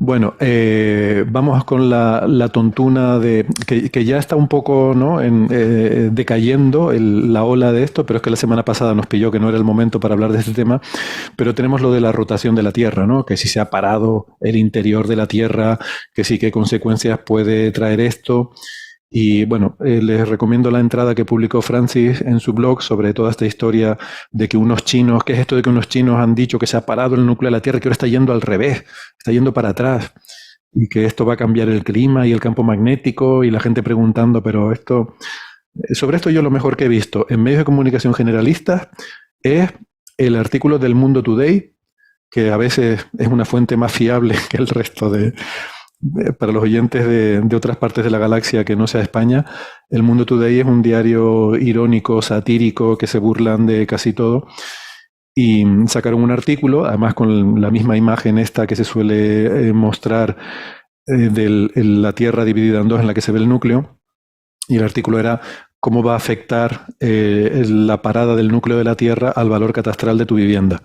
Bueno, vamos con la tontuna de que ya está un poco, ¿no? Decayendo la ola de esto, pero es que la semana pasada nos pilló que no era el momento para hablar de este tema. Pero tenemos lo de la rotación de la Tierra, ¿no? Que si se ha parado el interior de la Tierra, que sí, qué consecuencias puede traer esto. Y bueno, les recomiendo la entrada que publicó Francis en su blog sobre toda esta historia de que unos chinos, ¿qué es esto de que unos chinos han dicho que se ha parado el núcleo de la Tierra, que ahora está yendo al revés, está yendo para atrás, y que esto va a cambiar el clima y el campo magnético, y la gente preguntando, pero esto, sobre esto yo lo mejor que he visto en medios de comunicación generalistas es el artículo del Mundo Today, que a veces es una fuente más fiable que el resto para los oyentes de otras partes de la galaxia que no sea España. El Mundo Today es un diario irónico, satírico, que se burlan de casi todo. Y sacaron un artículo, además con la misma imagen esta que se suele mostrar de la Tierra dividida en dos, en la que se ve el núcleo. Y el artículo era cómo va a afectar la parada del núcleo de la Tierra al valor catastral de tu vivienda.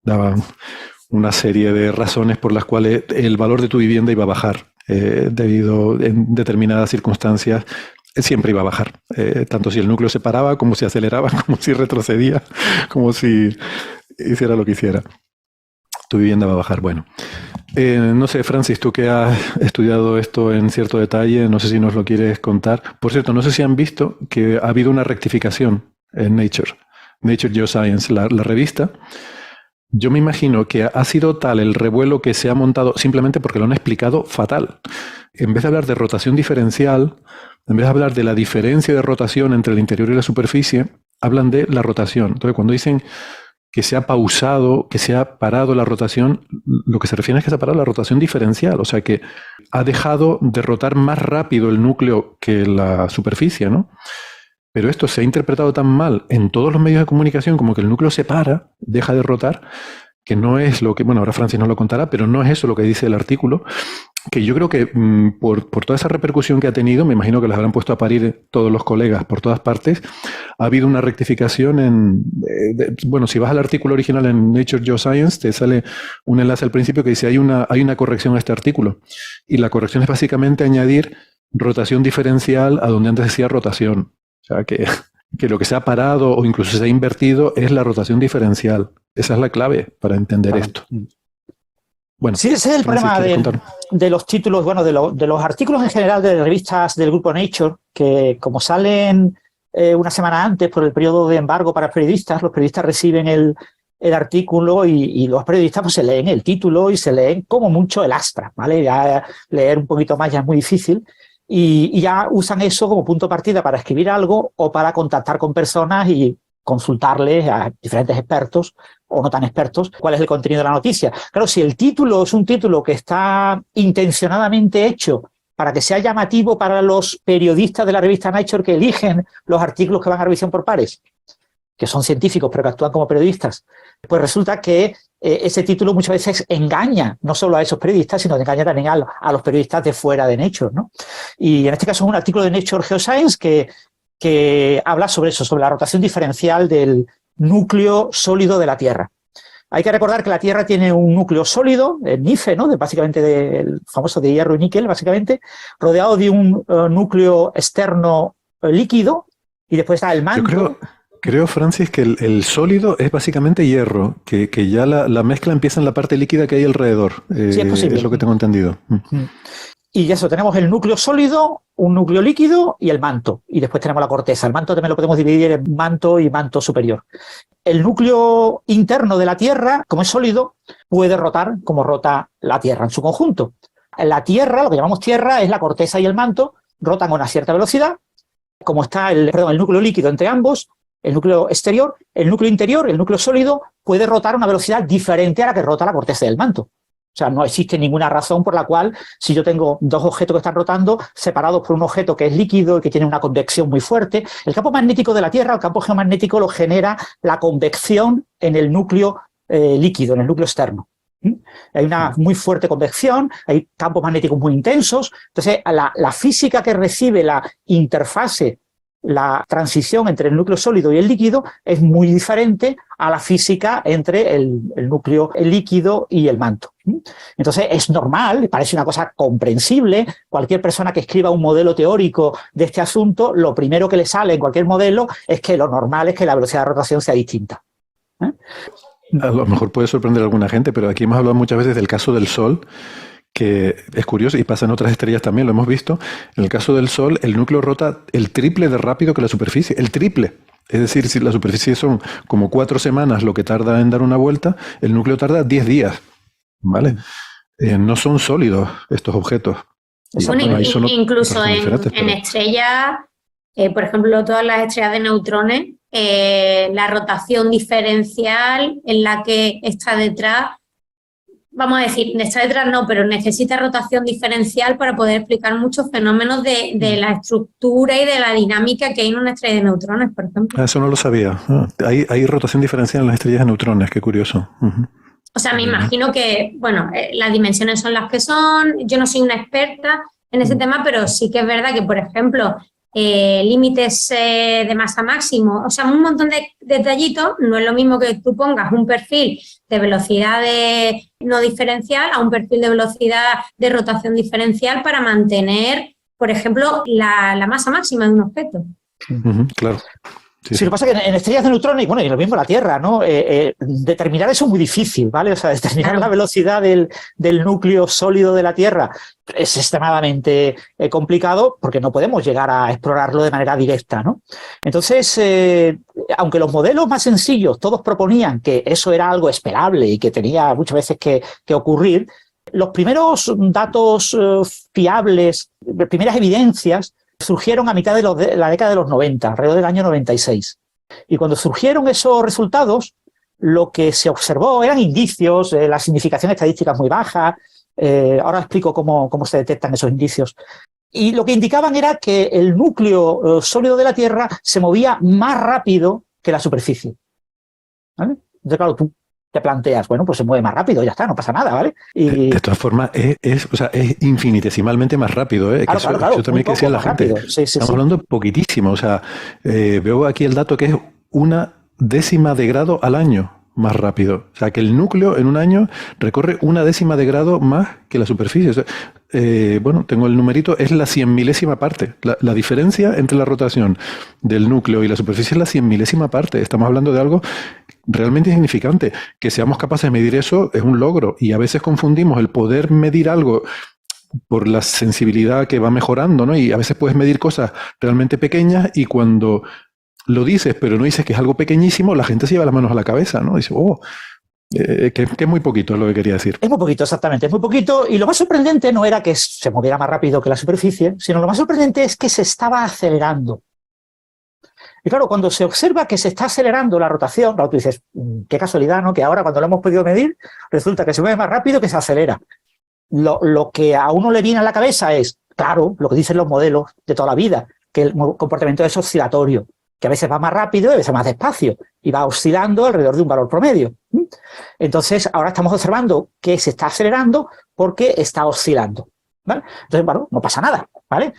Daba una serie de razones por las cuales el valor de tu vivienda iba a bajar debido en determinadas circunstancias. Siempre iba a bajar, tanto si el núcleo se paraba, como si aceleraba, como si retrocedía, como si hiciera lo que hiciera. Tu vivienda va a bajar. Bueno, no sé, Francis, tú que has estudiado esto en cierto detalle, no sé si nos lo quieres contar. Por cierto, no sé si han visto que ha habido una rectificación en Nature Geoscience, la revista. Yo me imagino que ha sido tal el revuelo que se ha montado simplemente porque lo han explicado fatal. En vez de hablar de rotación diferencial, en vez de hablar de la diferencia de rotación entre el interior y la superficie, hablan de la rotación. Entonces, cuando dicen que se ha pausado, que se ha parado la rotación, lo que se refiere es que se ha parado la rotación diferencial, o sea que ha dejado de rotar más rápido el núcleo que la superficie, ¿no? Pero esto se ha interpretado tan mal en todos los medios de comunicación como que el núcleo se para, deja de rotar, que no es lo que, bueno, ahora Francis nos lo contará, pero no es eso lo que dice el artículo, que yo creo que por toda esa repercusión que ha tenido, me imagino que las habrán puesto a parir todos los colegas por todas partes, ha habido una rectificación bueno, si vas al artículo original en Nature Geoscience, te sale un enlace al principio que dice hay una corrección a este artículo. Y la corrección es básicamente añadir rotación diferencial a donde antes decía rotación. O sea, que lo que se ha parado o incluso se ha invertido es la rotación diferencial. Esa es la clave para entender esto. Bueno, sí, ese es el Francis, problema de los títulos, bueno, de los artículos en general de revistas del grupo Nature, que como salen una semana antes por el periodo de embargo para periodistas, los periodistas reciben el artículo y los periodistas pues se leen el título y se leen como mucho el astra, ¿vale? Ya leer un poquito más ya es muy difícil. Y ya usan eso como punto de partida para escribir algo o para contactar con personas y consultarles a diferentes expertos o no tan expertos cuál es el contenido de la noticia. Claro, si el título es un título que está intencionadamente hecho para que sea llamativo para los periodistas de la revista Nature que eligen los artículos que van a revisión por pares, que son científicos pero que actúan como periodistas, pues resulta que ese título muchas veces engaña no solo a esos periodistas, sino que engaña también a los periodistas de fuera de Nature, ¿no? Y en este caso es un artículo de Nature Geoscience que habla sobre eso, sobre la rotación diferencial del núcleo sólido de la Tierra. Hay que recordar que la Tierra tiene un núcleo sólido, el NICE, ¿no? Básicamente del famoso de hierro y níquel, básicamente, rodeado de un núcleo externo líquido, y después está el manto. Creo, Francis, que el sólido es básicamente hierro, que ya la mezcla empieza en la parte líquida que hay alrededor. Sí, es posible. Es lo que tengo entendido. Y eso, tenemos el núcleo sólido, un núcleo líquido y el manto. Y después tenemos la corteza. El manto también lo podemos dividir en manto y manto superior. El núcleo interno de la Tierra, como es sólido, puede rotar como rota la Tierra en su conjunto. La Tierra, lo que llamamos Tierra, es la corteza y el manto, rotan a una cierta velocidad. Como está el núcleo líquido entre ambos, el núcleo exterior, el núcleo interior, el núcleo sólido, puede rotar a una velocidad diferente a la que rota la corteza del manto. O sea, no existe ninguna razón por la cual, si yo tengo dos objetos que están rotando, separados por un objeto que es líquido y que tiene una convección muy fuerte, el campo magnético de la Tierra, el campo geomagnético lo genera la convección en el núcleo líquido, en el núcleo externo. Hay una muy fuerte convección, hay campos magnéticos muy intensos. Entonces, la física que recibe la interfase la transición entre el núcleo sólido y el líquido es muy diferente a la física entre el núcleo el líquido y el manto. Entonces es normal, parece una cosa comprensible. Cualquier persona que escriba un modelo teórico de este asunto, lo primero que le sale en cualquier modelo es que lo normal es que la velocidad de rotación sea distinta. A lo mejor puede sorprender a alguna gente, pero aquí hemos hablado muchas veces del caso del Sol, que es curioso y pasa en otras estrellas también, lo hemos visto. En el caso del Sol, el núcleo rota el triple de rápido que la superficie, el triple. Es decir, si la superficie son como 4 semanas lo que tarda en dar una vuelta, el núcleo tarda 10 días, ¿vale? No son sólidos estos objetos. Bueno, incluso en estrellas, por ejemplo, todas las estrellas de neutrones, la rotación diferencial en la que está detrás, vamos a decir, está detrás no, pero necesita rotación diferencial para poder explicar muchos fenómenos de la estructura y de la dinámica que hay en una estrella de neutrones, por ejemplo. Eso no lo sabía. Hay rotación diferencial en las estrellas de neutrones, qué curioso. O sea, me imagino que, bueno, las dimensiones son las que son. Yo no soy una experta en ese tema, pero sí que es verdad que, por ejemplo, límites de masa máximo, o sea, un montón de detallitos. No es lo mismo que tú pongas un perfil de velocidad no diferencial a un perfil de velocidad de rotación diferencial para mantener, por ejemplo, la masa máxima de un objeto. Claro. Sí, lo que pasa es que en estrellas de neutrones, y lo mismo en la Tierra, ¿no? Determinar eso es muy difícil, ¿vale? O sea, determinar la velocidad del núcleo sólido de la Tierra es extremadamente complicado porque no podemos llegar a explorarlo de manera directa, ¿no? Entonces, aunque los modelos más sencillos todos proponían que eso era algo esperable y que tenía muchas veces que ocurrir, los primeros datos fiables, las primeras evidencias, surgieron a mitad de la década de los 90, alrededor del año 96. Y cuando surgieron esos resultados, lo que se observó eran indicios, la significación estadística es muy baja. Ahora explico cómo se detectan esos indicios. Y lo que indicaban era que el núcleo sólido de la Tierra se movía más rápido que la superficie, ¿vale? Entonces, claro, tú te planteas, bueno, pues se mueve más rápido, ya está, no pasa nada, ¿vale? Y de todas formas, es infinitesimalmente más rápido, ¿eh? Claro, Eso también que decía la gente. Estamos hablando poquitísimo, o sea, veo aquí el dato que es 1/10 de grado al año más rápido. O sea, que el núcleo en un año recorre 1/10 de grado más que la superficie. O sea, bueno, tengo el numerito, es la 100.000ª parte. La diferencia entre la rotación del núcleo y la superficie es la 100.000ª parte. Estamos hablando de algo realmente insignificante. Que seamos capaces de medir eso es un logro, y a veces confundimos el poder medir algo por la sensibilidad que va mejorando, ¿no? Y a veces puedes medir cosas realmente pequeñas y cuando lo dices pero no dices que es algo pequeñísimo, la gente se lleva las manos a la cabeza, ¿no? Dice, que es muy poquito, es lo que quería decir. Es muy poquito, exactamente, es muy poquito. Y lo más sorprendente no era que se moviera más rápido que la superficie, sino lo más sorprendente es que se estaba acelerando. Y claro, cuando se observa que se está acelerando la rotación, claro, tú dices, qué casualidad, ¿no? Que ahora cuando lo hemos podido medir, resulta que se mueve más rápido que se acelera. Lo que a uno le viene a la cabeza es, claro, lo que dicen los modelos de toda la vida, que el comportamiento es oscilatorio, que a veces va más rápido y a veces más despacio, y va oscilando alrededor de un valor promedio. Entonces, ahora estamos observando que se está acelerando porque está oscilando, ¿vale? Entonces, bueno, no pasa nada, ¿vale?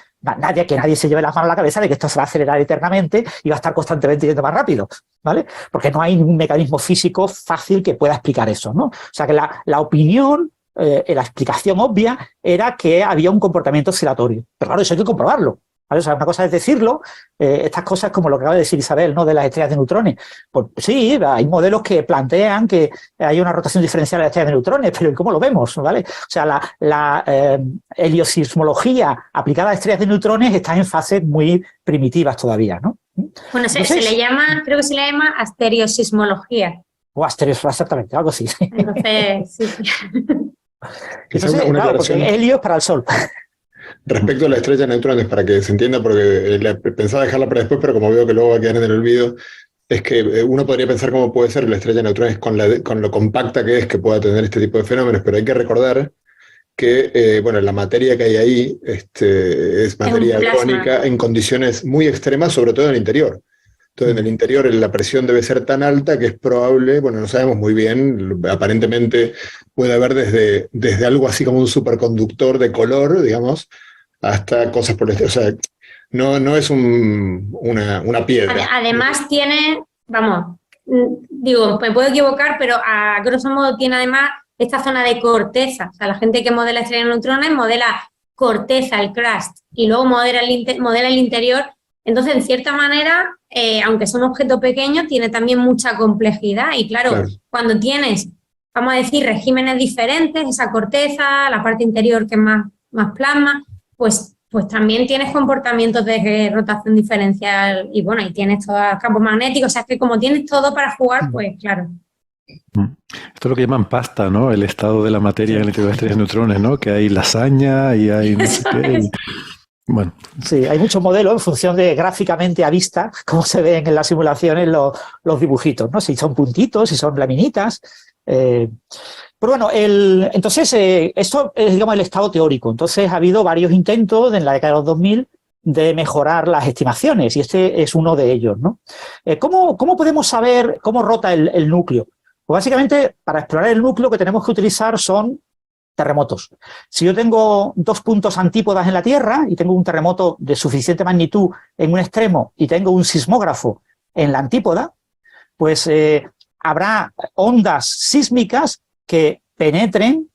Que nadie se lleve las manos a la cabeza de que esto se va a acelerar eternamente y va a estar constantemente yendo más rápido, ¿vale? Porque no hay ningún mecanismo físico fácil que pueda explicar eso, ¿no? O sea, que la opinión, la explicación obvia era que había un comportamiento oscilatorio. Pero claro, eso hay que comprobarlo, ¿vale? O sea, una cosa es decirlo, estas cosas como lo que acaba de decir Isabel, ¿no? De las estrellas de neutrones. Pues sí, hay modelos que plantean que hay una rotación diferencial de las estrellas de neutrones, pero ¿cómo lo vemos? ¿Vale? O sea, la heliosismología aplicada a estrellas de neutrones está en fases muy primitivas todavía, ¿no? Bueno, se le llama, creo que se le llama astereosismología. O exactamente, algo así. Entonces, sí. Entonces, claro, porque helio es para el Sol. Respecto a la estrella de neutrones, para que se entienda, porque pensaba dejarla para después, pero como veo que luego va a quedar en el olvido, es que uno podría pensar cómo puede ser la estrella de neutrones con lo compacta que es que pueda tener este tipo de fenómenos, pero hay que recordar que bueno, la materia que hay ahí es materia iónica en condiciones muy extremas, sobre todo en el interior. Entonces, en el interior la presión debe ser tan alta que es probable, bueno, no sabemos muy bien, aparentemente puede haber desde algo así como un superconductor de color, digamos, hasta cosas por el estilo. O sea, no es una piedra. Además tiene, vamos, digo, me puedo equivocar, pero a grosso modo tiene además esta zona de corteza. O sea, la gente que modela estrellas de neutrones modela corteza, el crust, y luego modela el interior. Entonces, en cierta manera, aunque es un objeto pequeño, tiene también mucha complejidad. Y claro, cuando tienes, vamos a decir, regímenes diferentes, esa corteza, la parte interior que es más plasma, pues también tienes comportamientos de rotación diferencial y bueno, y tienes todos los campos magnéticos. O sea, es que como tienes todo para jugar, pues claro. Esto es lo que llaman pasta, ¿no? El estado de la materia en el interior de estrellas de neutrones, ¿no? Que hay lasaña y hay no sé qué. Bueno. Sí, hay muchos modelos en función de gráficamente a vista, como se ven en las simulaciones los dibujitos, ¿no? Si son puntitos, si son laminitas. Pero bueno, entonces esto es, digamos, el estado teórico. Entonces ha habido varios intentos en la década de los 2000 de mejorar las estimaciones y este es uno de ellos, ¿no? ¿Cómo podemos saber cómo rota el núcleo? Pues básicamente, para explorar el núcleo, lo que tenemos que utilizar son terremotos. Si yo tengo dos puntos antípodas en la Tierra y tengo un terremoto de suficiente magnitud en un extremo y tengo un sismógrafo en la antípoda, pues habrá ondas sísmicas que penetren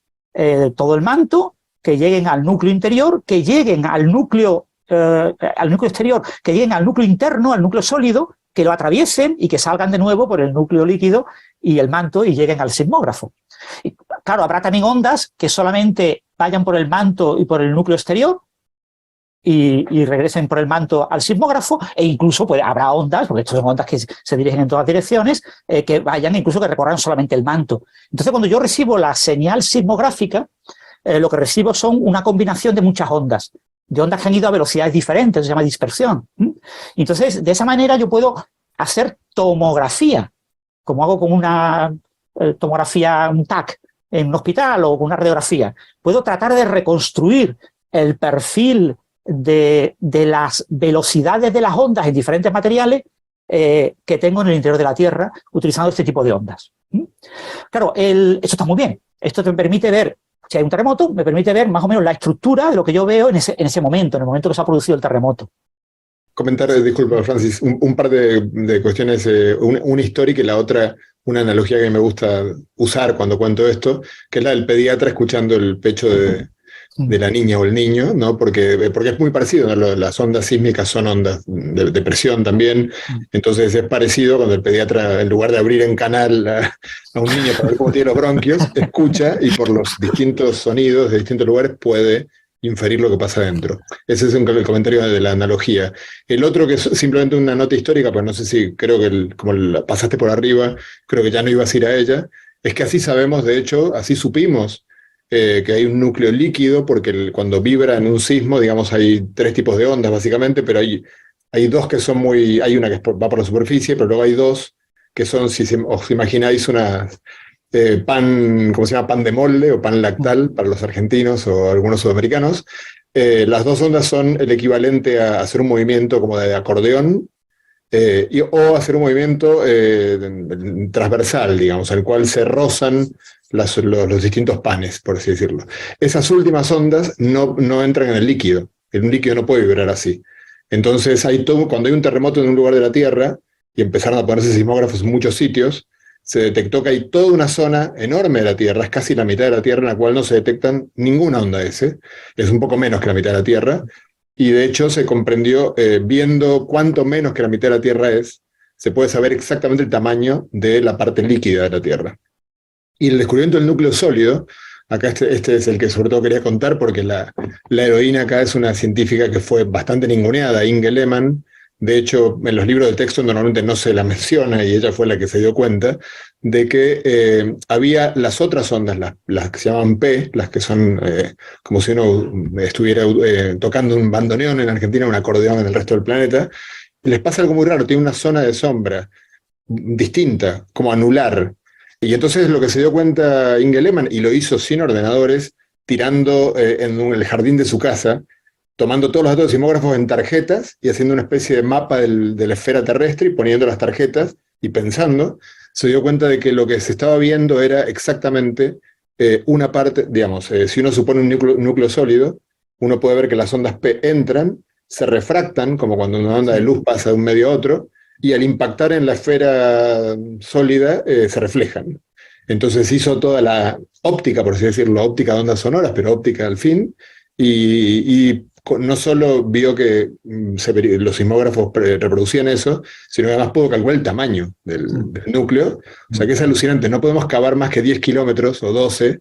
todo el manto, que lleguen al núcleo interior, que lleguen al núcleo exterior, que lleguen al núcleo interno, al núcleo sólido, que lo atraviesen y que salgan de nuevo por el núcleo líquido y el manto y lleguen al sismógrafo. Y, claro, habrá también ondas que solamente vayan por el manto y por el núcleo exterior y regresen por el manto al sismógrafo e incluso pues, habrá ondas, porque estas son ondas que se dirigen en todas direcciones, que vayan incluso que recorran solamente el manto. Entonces, cuando yo recibo la señal sismográfica, lo que recibo son una combinación de muchas ondas, de ondas que han ido a velocidades diferentes, se llama dispersión. Entonces, de esa manera yo puedo hacer tomografía, como hago con una tomografía, un TAC, en un hospital o con una radiografía. Puedo tratar de reconstruir el perfil de las velocidades de las ondas en diferentes materiales que tengo en el interior de la Tierra utilizando este tipo de ondas. Claro, esto está muy bien. Esto te permite ver, si hay un terremoto, me permite ver más o menos la estructura de lo que yo veo en ese momento, en el momento que se ha producido el terremoto. Comentar, disculpa Francis, un par de cuestiones, una histórica y la otra, una analogía que me gusta usar cuando cuento esto, que es la del pediatra escuchando el pecho de la niña o el niño, ¿no? Porque es muy parecido, ¿no? Las ondas sísmicas son ondas de presión también, entonces es parecido cuando el pediatra, en lugar de abrir en canal a un niño para ver cómo tiene los bronquios, escucha y por los distintos sonidos de distintos lugares puede inferir lo que pasa dentro. Ese es el comentario de la analogía. El otro, que es simplemente una nota histórica, pues no sé si, creo que como la pasaste por arriba, creo que ya no ibas a ir a ella, es que así sabemos, de hecho, así supimos que hay un núcleo líquido, porque cuando vibra en un sismo, digamos, hay tres tipos de ondas, básicamente, pero hay dos que son hay una que va por la superficie, pero luego hay dos que son, si os imagináis, unas... pan, ¿cómo se llama? Pan de molde o pan lactal para los argentinos o algunos sudamericanos. Las dos ondas son el equivalente a hacer un movimiento como de acordeón o hacer un movimiento transversal, digamos, al cual se rozan los distintos panes, por así decirlo. Esas últimas ondas no entran en el líquido. Un líquido no puede vibrar así. Entonces, cuando hay un terremoto en un lugar de la Tierra y empezaron a ponerse sismógrafos en muchos sitios, se detectó que hay toda una zona enorme de la Tierra, es casi la mitad de la Tierra, en la cual no se detectan ninguna onda S, es un poco menos que la mitad de la Tierra, y de hecho se comprendió, viendo cuánto menos que la mitad de la Tierra es, se puede saber exactamente el tamaño de la parte líquida de la Tierra. Y el descubrimiento del núcleo sólido, acá este es el que sobre todo quería contar, porque la heroína acá es una científica que fue bastante ninguneada, Inge Lehmann. De hecho, en los libros de texto normalmente no se la menciona y ella fue la que se dio cuenta de que había las otras ondas, las que se llaman P, las que son como si uno estuviera tocando un bandoneón en Argentina, un acordeón en el resto del planeta. Les pasa algo muy raro, tiene una zona de sombra distinta, como anular. Y entonces lo que se dio cuenta Inge Lehmann, y lo hizo sin ordenadores, tirando en el jardín de su casa, tomando todos los datos de sismógrafos en tarjetas y haciendo una especie de mapa de la esfera terrestre y poniendo las tarjetas y pensando, se dio cuenta de que lo que se estaba viendo era exactamente una parte, digamos, si uno supone un núcleo sólido, uno puede ver que las ondas P entran se refractan, como cuando una onda de luz pasa de un medio a otro, y al impactar en la esfera sólida se reflejan. Entonces hizo toda la óptica, por así decirlo, óptica de ondas sonoras, pero óptica al fin, y no solo vio que los sismógrafos reproducían eso, sino que además pudo calcular el tamaño del núcleo. O sea que es alucinante, no podemos cavar más que 10 kilómetros o 12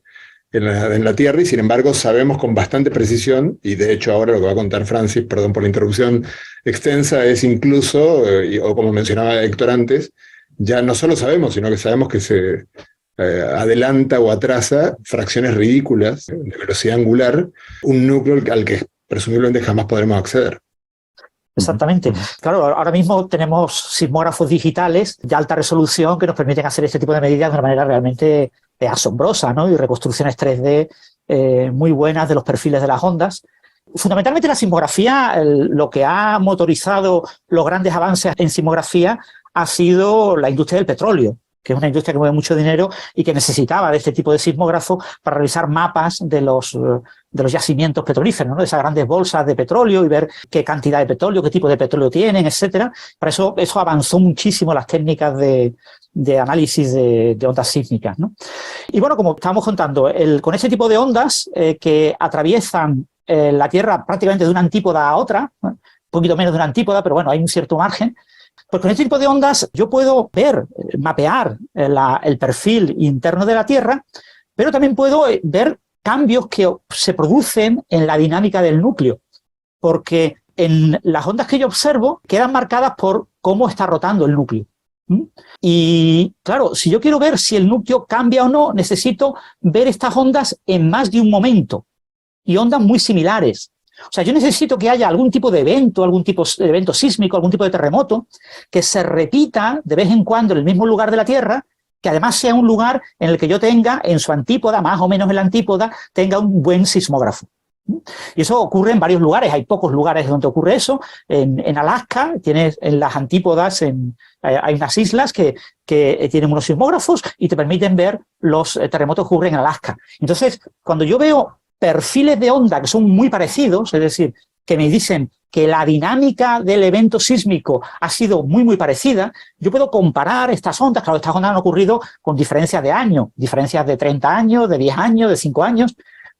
en la Tierra, y sin embargo sabemos con bastante precisión, y de hecho ahora lo que va a contar Francis, perdón por la interrupción extensa, es incluso, o como mencionaba Héctor antes, ya no solo sabemos, sino que sabemos que se adelanta o atrasa fracciones ridículas de velocidad angular un núcleo al que presumiblemente jamás podremos acceder. Exactamente. Claro, ahora mismo tenemos sismógrafos digitales de alta resolución que nos permiten hacer este tipo de medidas de una manera realmente asombrosa, ¿no? Y reconstrucciones 3D muy buenas de los perfiles de las ondas. Fundamentalmente la sismografía, lo que ha motorizado los grandes avances en sismografía ha sido la industria del petróleo, que es una industria que mueve mucho dinero y que necesitaba de este tipo de sismógrafos para realizar mapas de los yacimientos petrolíferos, ¿no? De esas grandes bolsas de petróleo y ver qué cantidad de petróleo, qué tipo de petróleo tienen, etcétera. Para eso avanzó muchísimo las técnicas de análisis de ondas sísmicas, ¿no? Y bueno, como estábamos contando, con ese tipo de ondas que atraviesan la Tierra prácticamente de una antípoda a otra, ¿no? Un poquito menos de una antípoda, pero bueno, hay un cierto margen. Pues con este tipo de ondas yo puedo mapear el perfil interno de la Tierra, pero también puedo ver cambios que se producen en la dinámica del núcleo, porque en las ondas que yo observo quedan marcadas por cómo está rotando el núcleo. Y claro, si yo quiero ver si el núcleo cambia o no, necesito ver estas ondas en más de un momento, y ondas muy similares. O sea, yo necesito que haya algún tipo de evento, algún tipo de evento sísmico, algún tipo de terremoto, que se repita de vez en cuando en el mismo lugar de la Tierra, que además sea un lugar en el que yo tenga, en su antípoda, más o menos en la antípoda, tenga un buen sismógrafo. Y eso ocurre en varios lugares, hay pocos lugares donde ocurre eso. En Alaska, tienes en las antípodas, hay unas islas que tienen unos sismógrafos y te permiten ver los terremotos que ocurren en Alaska. Entonces, cuando yo veo perfiles de onda que son muy parecidos, es decir, que me dicen que la dinámica del evento sísmico ha sido muy, muy parecida, yo puedo comparar estas ondas. Claro, estas ondas han ocurrido con diferencias de años, diferencias de 30 años, de 10 años, de 5 años,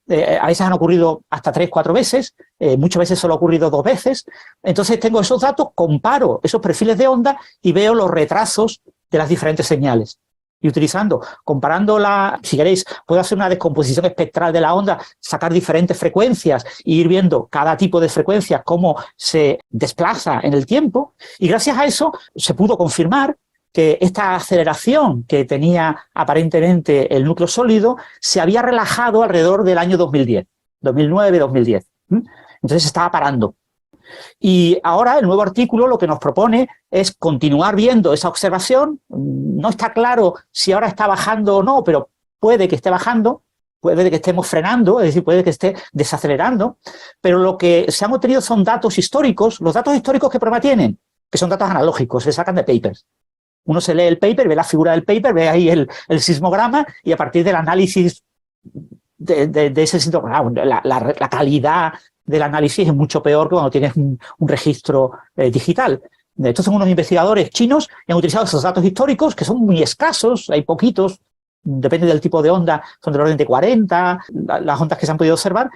a veces han ocurrido hasta 3, 4 veces, muchas veces solo ha ocurrido 2 veces. Entonces tengo esos datos, comparo esos perfiles de onda y veo los retrasos de las diferentes señales. Y comparándola, si queréis, puedo hacer una descomposición espectral de la onda, sacar diferentes frecuencias e ir viendo cada tipo de frecuencia cómo se desplaza en el tiempo. Y gracias a eso se pudo confirmar que esta aceleración que tenía aparentemente el núcleo sólido se había relajado alrededor del año 2010, 2009-2010. Entonces se estaba parando. Y ahora el nuevo artículo lo que nos propone es continuar viendo esa observación. No está claro si ahora está bajando o no, pero puede que esté bajando, puede que estemos frenando, es decir, puede que esté desacelerando, pero lo que se han obtenido son datos históricos. Los datos históricos, ¿qué problema tienen? Que son datos analógicos, se sacan de papers. Uno se lee el paper, ve la figura del paper, ve ahí el sismograma y a partir del análisis de ese sismograma, la calidad del análisis es mucho peor que cuando tienes un registro digital. Estos son unos investigadores chinos y han utilizado esos datos históricos que son muy escasos, hay poquitos, depende del tipo de onda, son del orden de 40, las ondas que se han podido observar,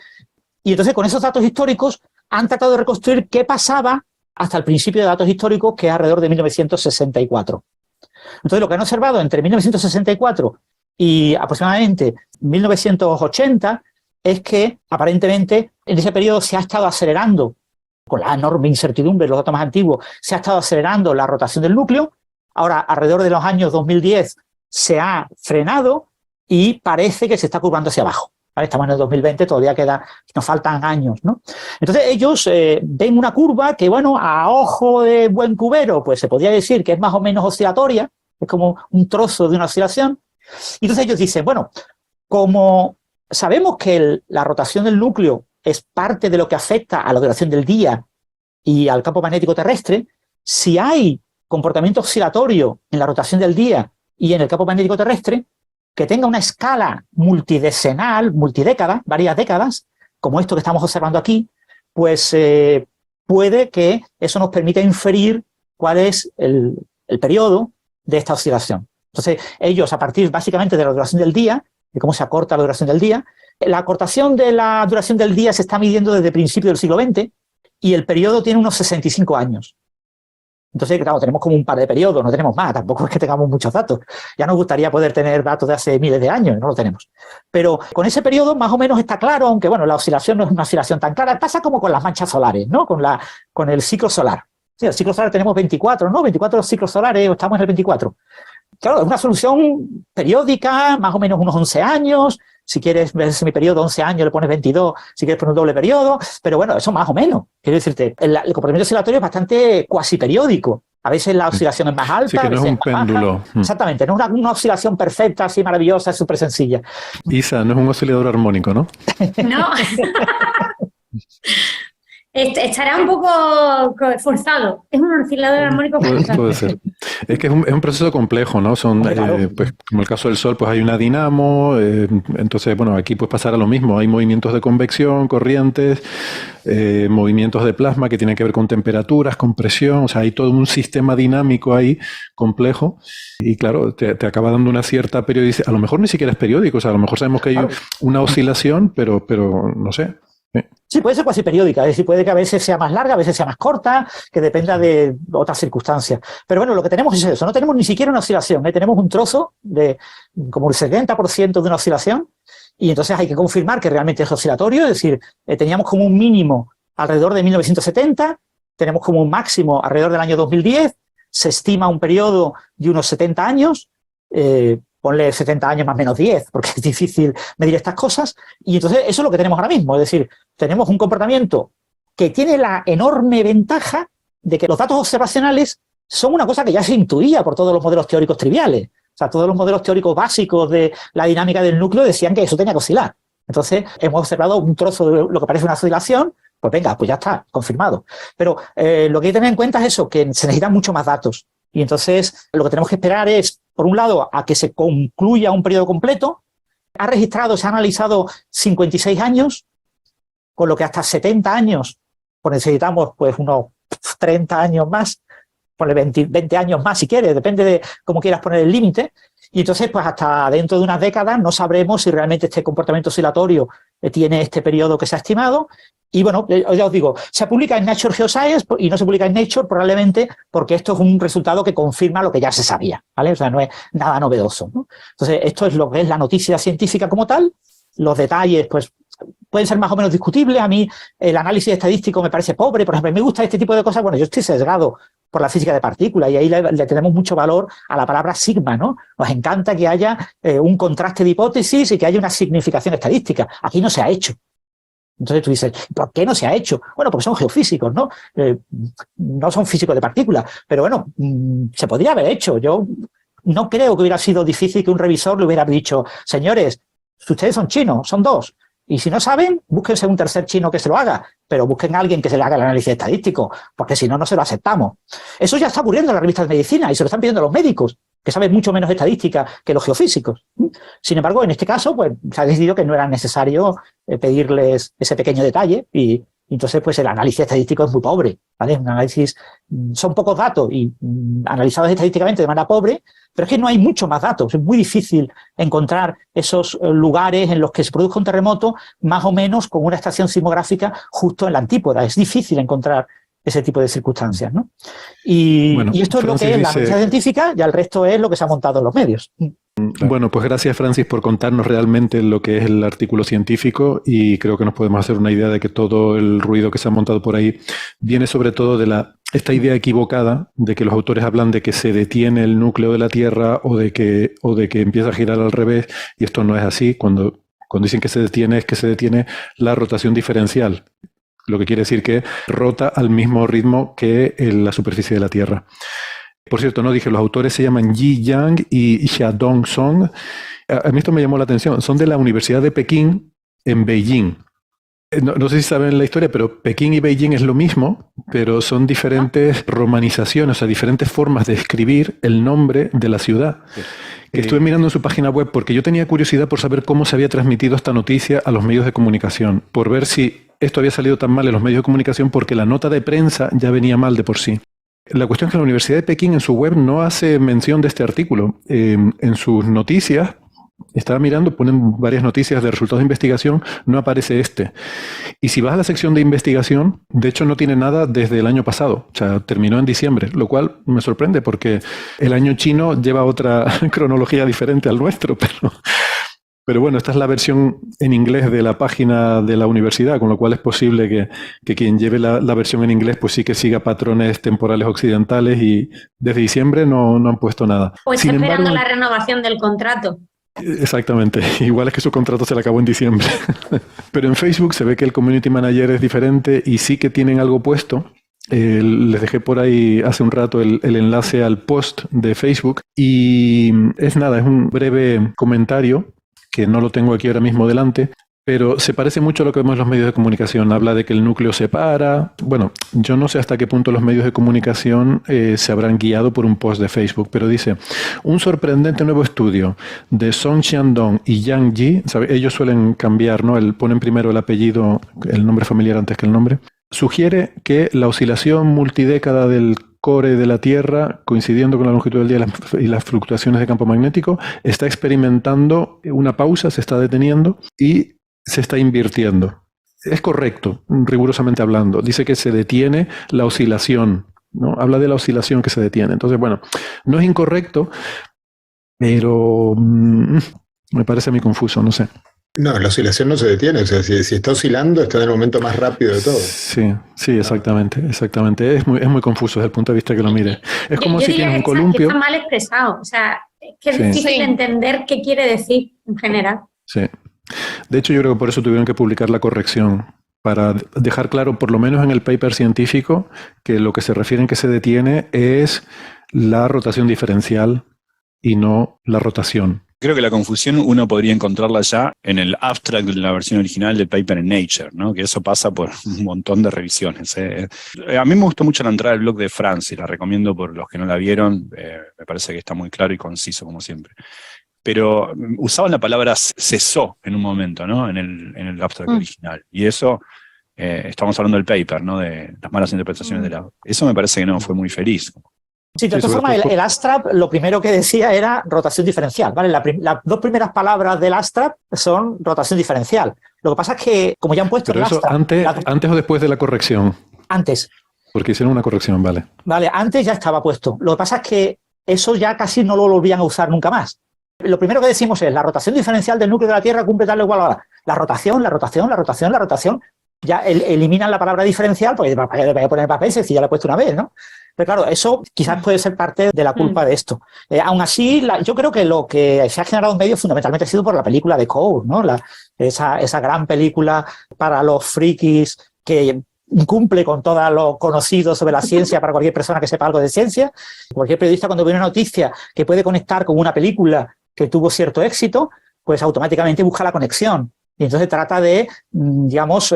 y entonces con esos datos históricos han tratado de reconstruir qué pasaba hasta el principio de datos históricos, que es alrededor de 1964. Entonces lo que han observado entre 1964 y aproximadamente 1980 es que aparentemente en ese periodo se ha estado acelerando, con la enorme incertidumbre de los datos más antiguos, se ha estado acelerando la rotación del núcleo. Ahora, alrededor de los años 2010 se ha frenado y parece que se está curvando hacia abajo. ¿Vale? Estamos en el 2020, todavía nos faltan años, ¿no? Entonces ellos ven una curva que, bueno, a ojo de buen cubero, pues se podría decir que es más o menos oscilatoria, es como un trozo de una oscilación. Y entonces ellos dicen, bueno, como sabemos que la rotación del núcleo es parte de lo que afecta a la duración del día y al campo magnético terrestre, si hay comportamiento oscilatorio en la rotación del día y en el campo magnético terrestre, que tenga una escala multidecenal, multidécada, varias décadas, como esto que estamos observando aquí, pues puede que eso nos permita inferir cuál es el periodo de esta oscilación. Entonces, ellos, a partir básicamente de la duración del día, de cómo se acorta la duración del día, la acortación de la duración del día se está midiendo desde principios del siglo XX y el periodo tiene unos 65 años. Entonces, claro, tenemos como un par de periodos, no tenemos más, tampoco es que tengamos muchos datos. Ya nos gustaría poder tener datos de hace miles de años, no lo tenemos. Pero con ese periodo más o menos está claro, aunque bueno, la oscilación no es una oscilación tan clara, pasa como con las manchas solares, ¿no? Con el ciclo solar. Sí, el ciclo solar tenemos 24, ¿no? 24 ciclos solares, estamos en el 24. Claro, es una solución periódica, más o menos unos 11 años. Si quieres ver mi periodo 11 años, le pones 22. Si quieres poner un doble periodo. Pero bueno, eso más o menos. Quiero decirte, el comportamiento oscilatorio es bastante cuasi periódico. A veces la oscilación es más alta. Sí, que no es un péndulo. Exactamente, no es una oscilación perfecta, así maravillosa, súper sencilla. Isa, no es un oscilador armónico, ¿no? No. Estará un poco forzado. Es un oscilador armónico forzado. Puede ser. Es que es un proceso complejo, ¿no? Son, claro. pues, como el caso del Sol, pues hay una dinamo, entonces, bueno, aquí pues pasará lo mismo. Hay movimientos de convección, corrientes, movimientos de plasma que tienen que ver con temperaturas, con presión, o sea, hay todo un sistema dinámico ahí complejo y claro, te acaba dando una cierta periodicidad. A lo mejor ni siquiera es periódico, o sea, a lo mejor sabemos que hay una oscilación, pero no sé. Sí, puede ser cuasi periódica, es decir, puede que a veces sea más larga, a veces sea más corta, que dependa de otras circunstancias. Pero bueno, lo que tenemos es eso, no tenemos ni siquiera una oscilación, tenemos un trozo de como el 70% de una oscilación y entonces hay que confirmar que realmente es oscilatorio, es decir, teníamos como un mínimo alrededor de 1970, tenemos como un máximo alrededor del año 2010, se estima un periodo de unos 70 años, ponle 70 años más o menos 10, porque es difícil medir estas cosas, y entonces eso es lo que tenemos ahora mismo, es decir, tenemos un comportamiento que tiene la enorme ventaja de que los datos observacionales son una cosa que ya se intuía por todos los modelos teóricos triviales. O sea, todos los modelos teóricos básicos de la dinámica del núcleo decían que eso tenía que oscilar. Entonces, hemos observado un trozo de lo que parece una oscilación, pues venga, pues ya está, confirmado. Pero lo que hay que tener en cuenta es eso, que se necesitan mucho más datos. Y entonces, lo que tenemos que esperar es, por un lado, a que se concluya un periodo completo. Se ha analizado 56 años, con lo que hasta 70 años, pues necesitamos pues unos 30 años más, ponle 20 años más si quieres, depende de cómo quieras poner el límite. Y entonces, pues hasta dentro de unas décadas no sabremos si realmente este comportamiento oscilatorio tiene este periodo que se ha estimado. Y bueno, ya os digo, se publica en Nature Geoscience y no se publica en Nature probablemente porque esto es un resultado que confirma lo que ya se sabía, ¿vale? O sea, no es nada novedoso, ¿no? Entonces, esto es lo que es la noticia científica como tal. Los detalles, pues, pueden ser más o menos discutibles. A mí el análisis estadístico me parece pobre. Por ejemplo, me gusta este tipo de cosas. Bueno, yo estoy sesgado por la física de partículas y ahí le tenemos mucho valor a la palabra sigma, ¿no? Nos encanta que haya un contraste de hipótesis y que haya una significación estadística. Aquí no se ha hecho. Entonces tú dices, ¿por qué no se ha hecho? Bueno, porque son geofísicos, ¿no? No son físicos de partículas. Pero bueno, se podría haber hecho. Yo no creo que hubiera sido difícil que un revisor le hubiera dicho, señores, si ustedes son chinos, son dos. Y si no saben, búsquense un tercer chino que se lo haga, pero busquen a alguien que se le haga el análisis estadístico, porque si no, no se lo aceptamos. Eso ya está ocurriendo en las revistas de medicina y se lo están pidiendo los médicos, que saben mucho menos estadística que los geofísicos. Sin embargo, en este caso, pues se ha decidido que no era necesario pedirles ese pequeño detalle y entonces pues el análisis estadístico es muy pobre, ¿vale? Un análisis, son pocos datos y analizados estadísticamente de manera pobre, pero es que no hay mucho más datos. Es muy difícil encontrar esos lugares en los que se produzca un terremoto más o menos con una estación sismográfica justo en la antípoda. Es difícil encontrar ese tipo de circunstancias, ¿no? Y esto es lo que es la noticia científica y el resto es lo que se ha montado en los medios. Bueno, pues gracias, Francis, por contarnos realmente lo que es el artículo científico y creo que nos podemos hacer una idea de que todo el ruido que se ha montado por ahí viene sobre todo de esta idea equivocada de que los autores hablan de que se detiene el núcleo de la Tierra o de que empieza a girar al revés y esto no es así. Cuando dicen que se detiene es que se detiene la rotación diferencial, lo que quiere decir que rota al mismo ritmo que la superficie de la Tierra. Por cierto, no dije, los autores se llaman Yi Yang y Xiaodong Song. A mí esto me llamó la atención. Son de la Universidad de Pekín en Beijing. No sé si saben la historia, pero Pekín y Beijing es lo mismo, pero son diferentes romanizaciones, o sea, diferentes formas de escribir el nombre de la ciudad. Sí. Estuve mirando en su página web porque yo tenía curiosidad por saber cómo se había transmitido esta noticia a los medios de comunicación, por ver si esto había salido tan mal en los medios de comunicación porque la nota de prensa ya venía mal de por sí. La cuestión es que la Universidad de Pekín en su web no hace mención de este artículo. En sus noticias, estaba mirando, ponen varias noticias de resultados de investigación, no aparece este. Y si vas a la sección de investigación, de hecho no tiene nada desde el año pasado, o sea, terminó en diciembre, lo cual me sorprende porque el año chino lleva otra cronología diferente al nuestro, pero bueno, esta es la versión en inglés de la página de la universidad, con lo cual es posible que quien lleve la versión en inglés pues sí que siga patrones temporales occidentales y desde diciembre no han puesto nada. O está esperando la renovación del contrato. Exactamente, igual es que su contrato se le acabó en diciembre. Pero en Facebook se ve que el Community Manager es diferente y sí que tienen algo puesto. Les dejé por ahí hace un rato el enlace al post de Facebook y es nada, es un breve comentario que no lo tengo aquí ahora mismo delante, pero se parece mucho a lo que vemos en los medios de comunicación. Habla de que el núcleo se para. Bueno, yo no sé hasta qué punto los medios de comunicación se habrán guiado por un post de Facebook, pero dice, un sorprendente nuevo estudio de Song Xiandong y Yang Ji, ¿sabe? Ellos suelen cambiar, ¿no? Ponen primero el apellido, el nombre familiar antes que el nombre, sugiere que la oscilación multidécada del core de la Tierra, coincidiendo con la longitud del día y las fluctuaciones de campo magnético, está experimentando una pausa, se está deteniendo y se está invirtiendo. Es correcto, rigurosamente hablando. Dice que se detiene la oscilación, ¿no? Habla de la oscilación que se detiene. Entonces, bueno, no es incorrecto, pero me parece a mí confuso, no sé. No, la oscilación no se detiene, o sea, si está oscilando, está en el momento más rápido de todo. Sí, exactamente. Es muy confuso desde el punto de vista que lo mire. Es como si tienes un columpio. Que está mal expresado, o sea, que es difícil entender qué quiere decir en general. Sí. De hecho, yo creo que por eso tuvieron que publicar la corrección, para dejar claro, por lo menos en el paper científico, que lo que se refiere en que se detiene es la rotación diferencial y no la rotación. Creo que la confusión uno podría encontrarla ya en el abstract de la versión original del paper en Nature, ¿no? Que eso pasa por un montón de revisiones. A mí me gustó mucho la entrada del blog de Francis, la recomiendo por los que no la vieron, me parece que está muy claro y conciso como siempre. Pero usaban la palabra cesó en un momento, ¿no? En el abstract original. Y eso, estamos hablando del paper, ¿no? De las malas interpretaciones de la... Eso me parece que no fue muy feliz. Sí, de todas formas, el abstract lo primero que decía era rotación diferencial, ¿vale? Las dos primeras palabras del abstract son rotación diferencial. Lo que pasa es que, como ya han puesto el abstract... ¿Antes o después de la corrección? Antes. Porque hicieron una corrección, vale. Vale, antes ya estaba puesto. Lo que pasa es que eso ya casi no lo volvían a usar nunca más. Lo primero que decimos es la rotación diferencial del núcleo de la Tierra cumple tal o igual a la rotación. Ya eliminan la palabra diferencial, porque voy a poner papel si ya lo he puesto una vez, ¿no? Pero claro, eso quizás puede ser parte de la culpa de esto. Aún así, yo creo que lo que se ha generado en medio fundamentalmente ha sido por la película de Code, ¿no? Esa gran película para los frikis que cumple con todo lo conocido sobre la ciencia para cualquier persona que sepa algo de ciencia. Cualquier periodista, cuando ve una noticia que puede conectar con una película que tuvo cierto éxito, pues automáticamente busca la conexión. Y entonces trata de, digamos,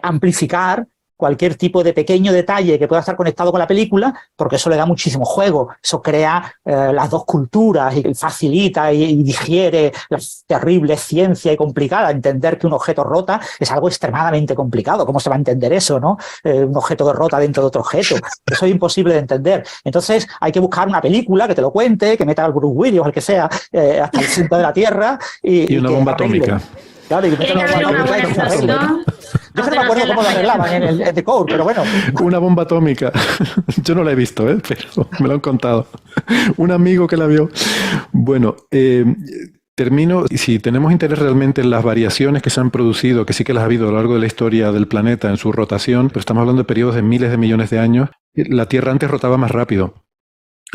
amplificar cualquier tipo de pequeño detalle que pueda estar conectado con la película, porque eso le da muchísimo juego, eso crea las dos culturas y facilita y digiere la terrible ciencia y complicada. Entender que un objeto rota es algo extremadamente complicado. ¿Cómo se va a entender eso, no? Un objeto que rota dentro de otro objeto. Eso es imposible de entender. Entonces hay que buscar una película que te lo cuente, que meta al Bruce Willis o el que sea hasta el centro de la Tierra. Y una bomba atómica. Claro, y tiene que haber una buena explosión. Yo no me acuerdo cómo lo arreglaban en el The Code, pero bueno. Una bomba atómica. Yo no la he visto, pero me lo han contado. Un amigo que la vio. Bueno, termino. Si tenemos interés realmente en las variaciones que se han producido, que sí que las ha habido a lo largo de la historia del planeta en su rotación, pero estamos hablando de periodos de miles de millones de años, la Tierra antes rotaba más rápido.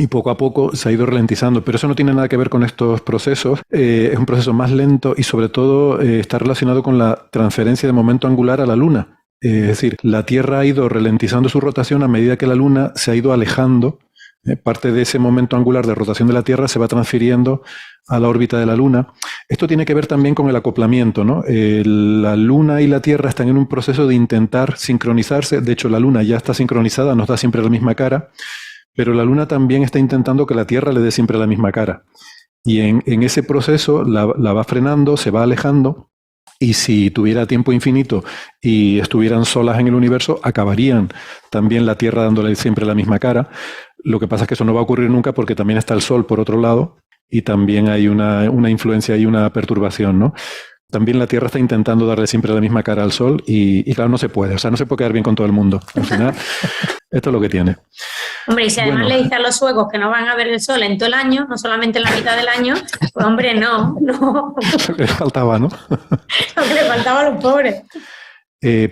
Y poco a poco se ha ido ralentizando, pero eso no tiene nada que ver con estos procesos. Es un proceso más lento y sobre todo está relacionado con la transferencia de momento angular a la Luna. Es decir, la Tierra ha ido ralentizando su rotación a medida que la Luna se ha ido alejando. Parte de ese momento angular de rotación de la Tierra se va transfiriendo a la órbita de la Luna. Esto tiene que ver también con el acoplamiento, ¿no? La Luna y la Tierra están en un proceso de intentar sincronizarse. De hecho, la Luna ya está sincronizada, nos da siempre la misma cara. Pero la Luna también está intentando que la Tierra le dé siempre la misma cara. Y en ese proceso la va frenando, se va alejando, Y si tuviera tiempo infinito y estuvieran solas en el universo, acabarían también la Tierra dándole siempre la misma cara. Lo que pasa es que eso no va a ocurrir nunca porque también está el Sol por otro lado y también hay una influencia y una perturbación, ¿no? También la Tierra está intentando darle siempre la misma cara al Sol y claro, no se puede. O sea, no se puede quedar bien con todo el mundo. Al final, esto es lo que tiene. Hombre, y si además le dice a los suecos que no van a ver el sol en todo el año, no solamente en la mitad del año, pues hombre, no. Lo que les faltaba, ¿no? Lo que le faltaba a los pobres.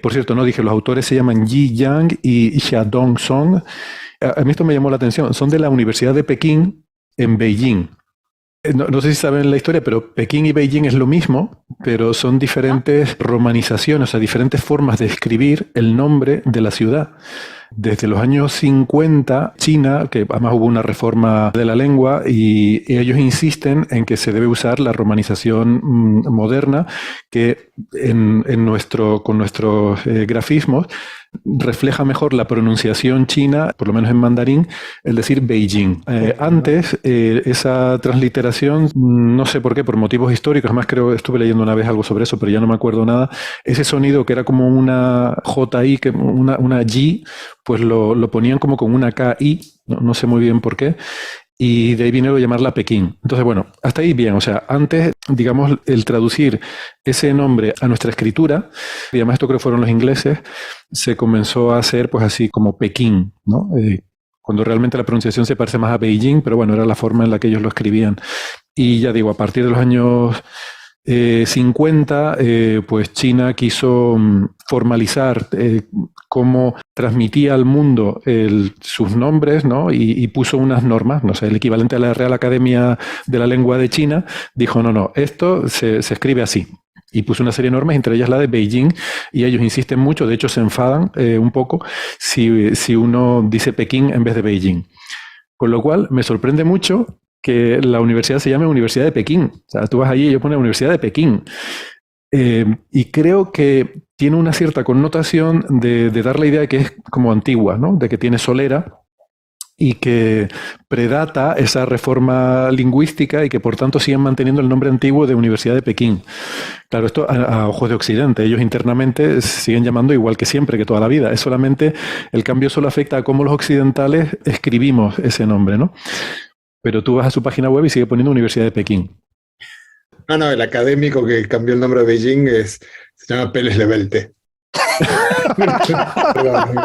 Por cierto, no dije, los autores se llaman Yi Yang y Xiaodong Song. A mí esto me llamó la atención. Son de la Universidad de Pekín en Beijing. No sé si saben la historia, pero Pekín y Beijing es lo mismo, pero son diferentes romanizaciones, o sea, diferentes formas de escribir el nombre de la ciudad. Desde los años 50, China, que además hubo una reforma de la lengua, y ellos insisten en que se debe usar la romanización moderna, que con nuestros grafismos refleja mejor la pronunciación china, por lo menos en mandarín, el decir Beijing. Antes, esa transliteración, no sé por qué, por motivos históricos, además creo que estuve leyendo una vez algo sobre eso, pero ya no me acuerdo nada, ese sonido que era como una JI, una G, pues lo ponían como con una KI, no sé muy bien por qué, y de ahí viene llamarla Pekín. Entonces, bueno, hasta ahí bien. O sea, antes, digamos, el traducir ese nombre a nuestra escritura, y además esto creo que fueron los ingleses, se comenzó a hacer pues así como Pekín, ¿no? Cuando realmente la pronunciación se parece más a Beijing, pero bueno, era la forma en la que ellos lo escribían. Y ya digo, a partir de los años 50, pues China quiso formalizar cómo transmitía al mundo sus nombres, ¿no? Y puso unas normas, no sé, el equivalente a la Real Academia de la Lengua de China, dijo, no, esto se escribe así. Y puso una serie de normas, entre ellas la de Beijing, y ellos insisten mucho, de hecho se enfadan un poco si uno dice Pekín en vez de Beijing. Con lo cual me sorprende mucho que la universidad se llame Universidad de Pekín. O sea, tú vas allí y ellos ponen Universidad de Pekín. Y creo que tiene una cierta connotación de dar la idea de que es como antigua, ¿no? De que tiene solera y que predata esa reforma lingüística y que por tanto siguen manteniendo el nombre antiguo de Universidad de Pekín. Claro, esto a ojos de Occidente. Ellos internamente siguen llamando igual que siempre, que toda la vida. Es solamente, el cambio solo afecta a cómo los occidentales escribimos ese nombre, ¿no? Pero tú vas a su página web y sigue poniendo Universidad de Pekín. No, el académico que cambió el nombre de Beijing se llama Pérez Levelte. Perdón.